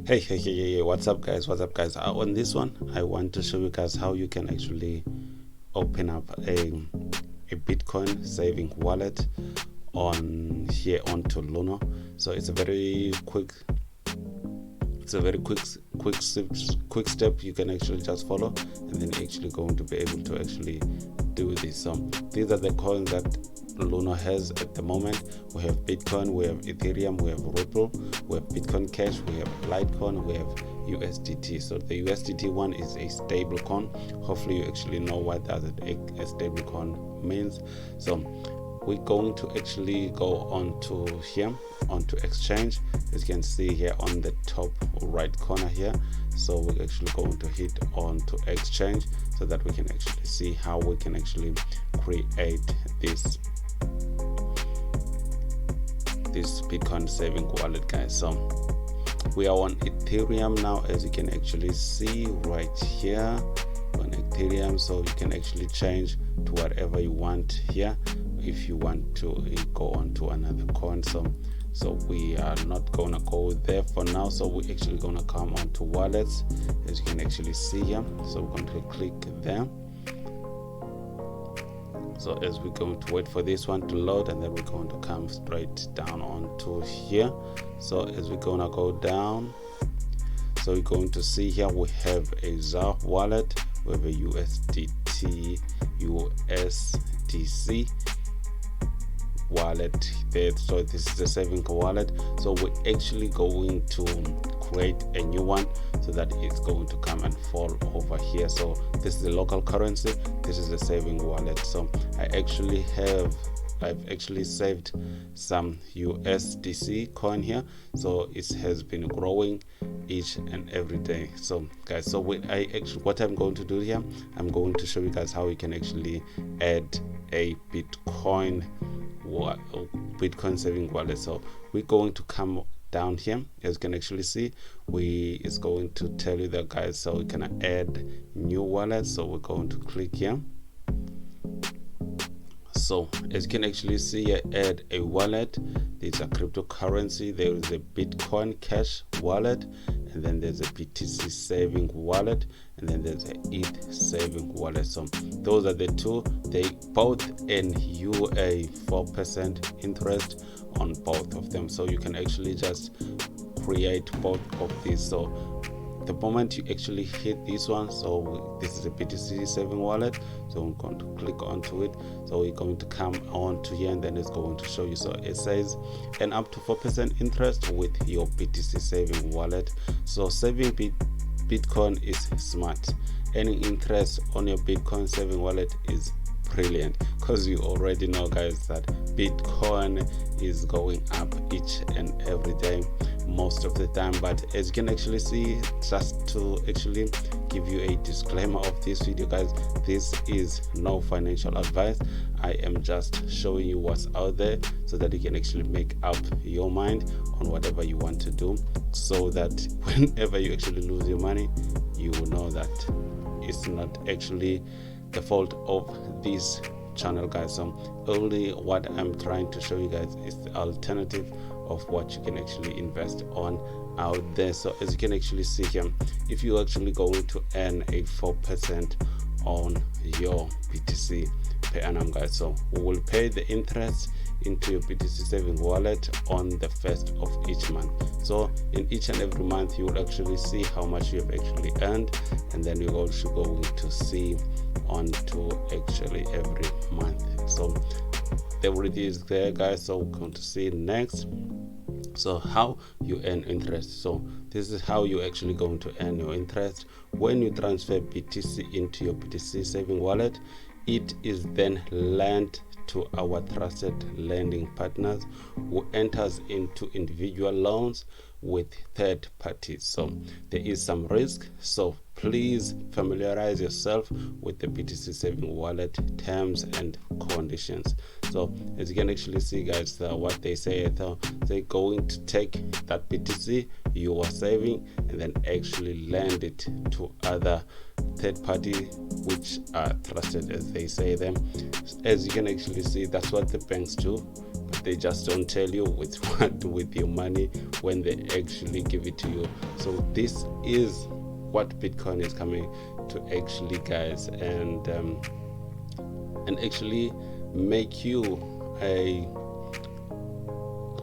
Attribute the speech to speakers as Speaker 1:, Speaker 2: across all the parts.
Speaker 1: Hey, what's up guys, on this one I want to show you guys how you can actually open up a Bitcoin saving wallet on here onto Luno. So it's a very quick step you can actually just follow, and then actually going to be able to actually do this. So these are the coins that Luno has at the moment. We have Bitcoin, we have Ethereum, we have Ripple, we have Bitcoin Cash, we have Litecoin, we have USDT. So the USDT one is a stable coin. Hopefully you actually know what that a stable coin means. So we're going to actually go onto here, onto exchange, as you can see here on the top right corner here. So we're actually going to hit onto exchange so that we can actually see how we can actually create this Bitcoin saving wallet, guys. So we are on Ethereum now, as you can actually see right here on Ethereum. So you can actually change to whatever you want here if you want to go on to another coin. So we are not gonna go there for now. So we're actually gonna come on to wallets, as you can actually see here. So we're going to click there. So as we're going to wait for this one to load, and then we're going to come straight down onto here. So as we're gonna go down, so we're going to see here we have a ZAR wallet, we have a USDC wallet there. So this is a saving wallet. So we're actually going to create a new one so that it's going to come and fall over here. So this is the local currency, this is the saving wallet. So I've actually saved some USDC coin here, so it has been growing each and every day. So guys, so what I'm going to do here, I'm going to show you guys how we can actually add a Bitcoin saving wallet. So we're going to come down here, as you can actually see, it's going to tell you that, guys, so we can add new wallet. So we're going to click here. So as you can actually see here, add a wallet. There's a cryptocurrency, there is a Bitcoin Cash wallet, and then there's a BTC saving wallet, and then there's a ETH saving wallet. So those are the two. They both earn you a 4% interest on both of them. So you can actually just create both of these. So the moment you actually hit this one, so this is a BTC saving wallet, so I'm going to click onto it. So we're going to come on to here, and then it's going to show you. So it says and up to 4% interest with your BTC saving wallet. So saving Bitcoin is smart. Any interest on your Bitcoin saving wallet is brilliant, because you already know, guys, that Bitcoin is going up each and every day, most of the time. But as you can actually see, just to actually give you a disclaimer of this video, guys, this is no financial advice. I am just showing you what's out there so that you can actually make up your mind on whatever you want to do, so that whenever you actually lose your money, you will know that it's not actually the fault of this channel, guys. So only what I'm trying to show you guys is the alternative of what you can actually invest on out there. So as you can actually see here, if you're actually going to earn a 4% on your BTC per annum, guys, so we will pay the interest into your BTC saving wallet on the 1st of each month. So in each and every month, you will actually see how much you have actually earned, and then you're also going to see onto actually every month. So the already is there, guys. So we're going to see next. So how you earn interest. So this is how you're actually going to earn your interest. When you transfer BTC into your BTC saving wallet, it is then lent to our trusted lending partners, who enters into individual loans with third parties. So there is some risk, so please familiarize yourself with the BTC saving wallet terms and conditions. So as you can actually see, guys, what they say, they're going to take that BTC you are saving and then actually lend it to other third party which are trusted, as they say them. As you can actually see, that's what the banks do. but they just don't tell you with your money when they actually give it to you. So this is what Bitcoin is coming to actually, guys, and actually make you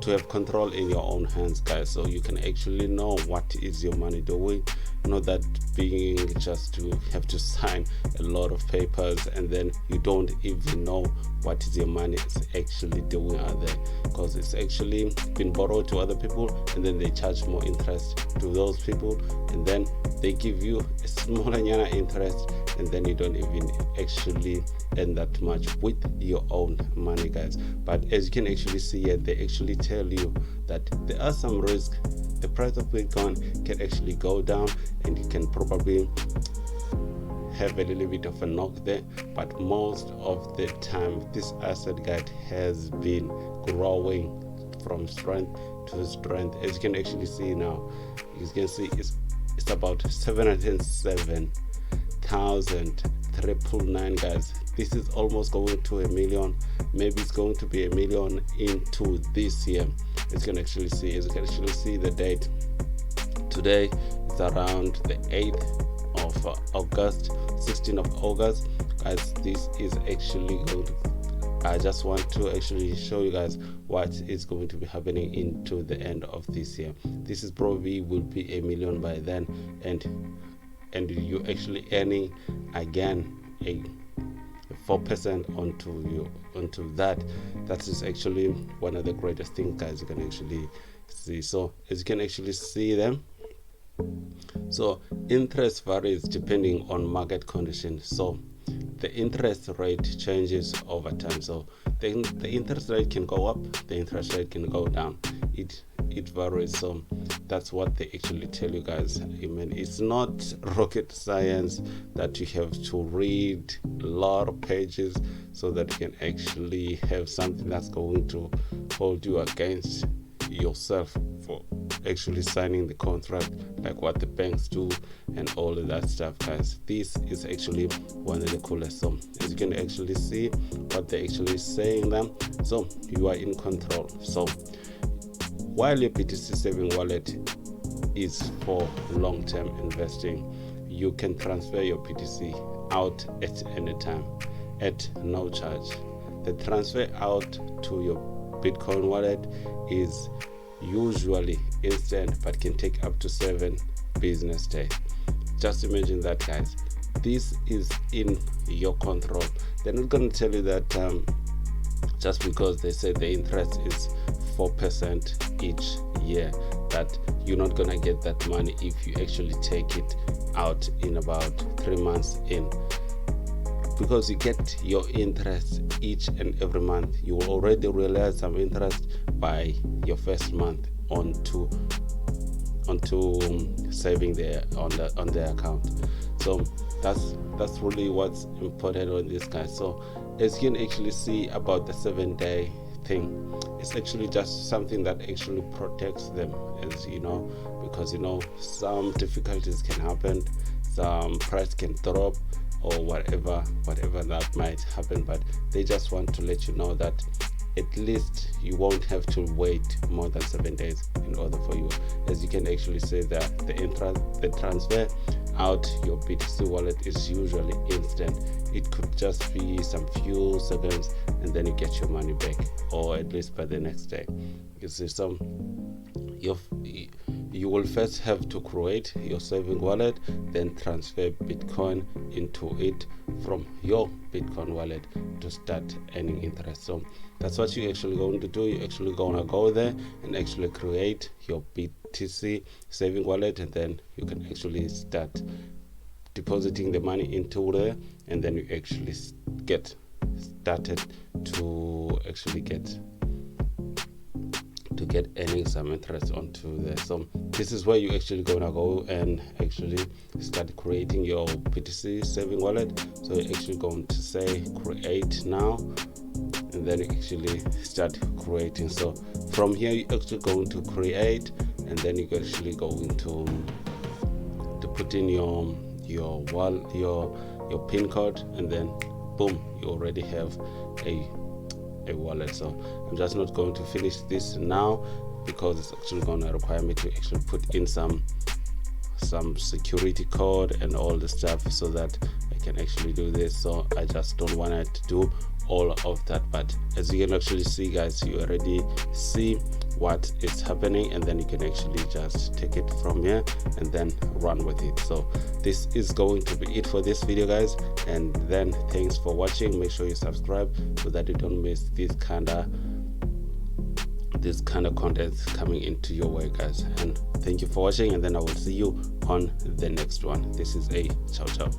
Speaker 1: to have control in your own hands, guys, so you can actually know what is your money doing, not that being just to have to sign a lot of papers and then you don't even know what is your money is actually doing out there, because it's actually been borrowed to other people and then they charge more interest to those people and then they give you a smaller interest and then you don't even actually earn that much with your own money, guys. But as you can actually see here, they actually tell you that there are some risks. The price of Bitcoin can actually go down and you can probably have a little bit of a knock there, but most of the time this asset, guide, has been growing from strength to strength. As you can actually see now, you can see it's about 707,999, guys. This is almost going to 1 million. Maybe it's going to be 1 million into this year. As you can actually see, the date today is around the 8th of August, 16th of August, guys. This is actually going to, I just want to actually show you guys what is going to be happening into the end of this year. This is probably will be 1 million by then, and you actually earning again a 4% onto that. That is actually one of the greatest things, guys, you can actually see. So as you can actually see them, so interest varies depending on market conditions. So the interest rate changes over time. So the interest rate can go up, the interest rate can go down. It varies. So that's what they actually tell you, guys. I mean, it's not rocket science that you have to read a lot of pages so that you can actually have something that's going to hold you against yourself for actually signing the contract, like what the banks do and all of that stuff, guys. This is actually one of the coolest. So as you can actually see what they're actually saying them, so you are in control. So while your BTC saving wallet is for long-term investing, you can transfer your BTC out at any time at no charge. The transfer out to your Bitcoin wallet is usually instant, but can take up to 7 business days. Just imagine that, guys. This is in your control. They're not going to tell you that just because they say the interest is 4% each year, that you're not gonna get that money if you actually take it out in about 3 months in, because you get your interest each and every month. You will already realize some interest by your first month onto saving there on the account. So that's really what's important on this, guys. So as you can actually see about the 7-day thing, it's actually just something that actually protects them, as you know, because you know some difficulties can happen, some price can drop or whatever that might happen, but they just want to let you know that at least you won't have to wait more than 7 days in order for you. As you can actually say that the transfer out your BTC wallet is usually instant. It could just be some few seconds and then you get your money back, or at least by the next day. You see, so you will first have to create your saving wallet, then transfer Bitcoin into it from your Bitcoin wallet to start earning interest. So that's what you're actually going to do. You're actually going to go there and actually create your BTC saving wallet, and then you can actually start depositing the money into there, and then you actually get started to actually get earning some interest onto there. So this is where you actually gonna go and actually start creating your BTC saving wallet. So you're actually going to say create now, and then you actually start creating. So from here you're actually going to create, and then you're actually going to put in your pin code, and then boom, you already have a a wallet. So I'm just not going to finish this now because it's actually going to require me to actually put in some security code and all the stuff so that I can actually do this. So I just don't want to do all of that. But as you can actually see, guys, you already see what is happening, and then you can actually just take it from here and then run with it. So this is going to be it for this video, guys, and then thanks for watching. Make sure you subscribe so that you don't miss this kind of content coming into your way, guys. And thank you for watching, and then I will see you on the next one. This is a ciao.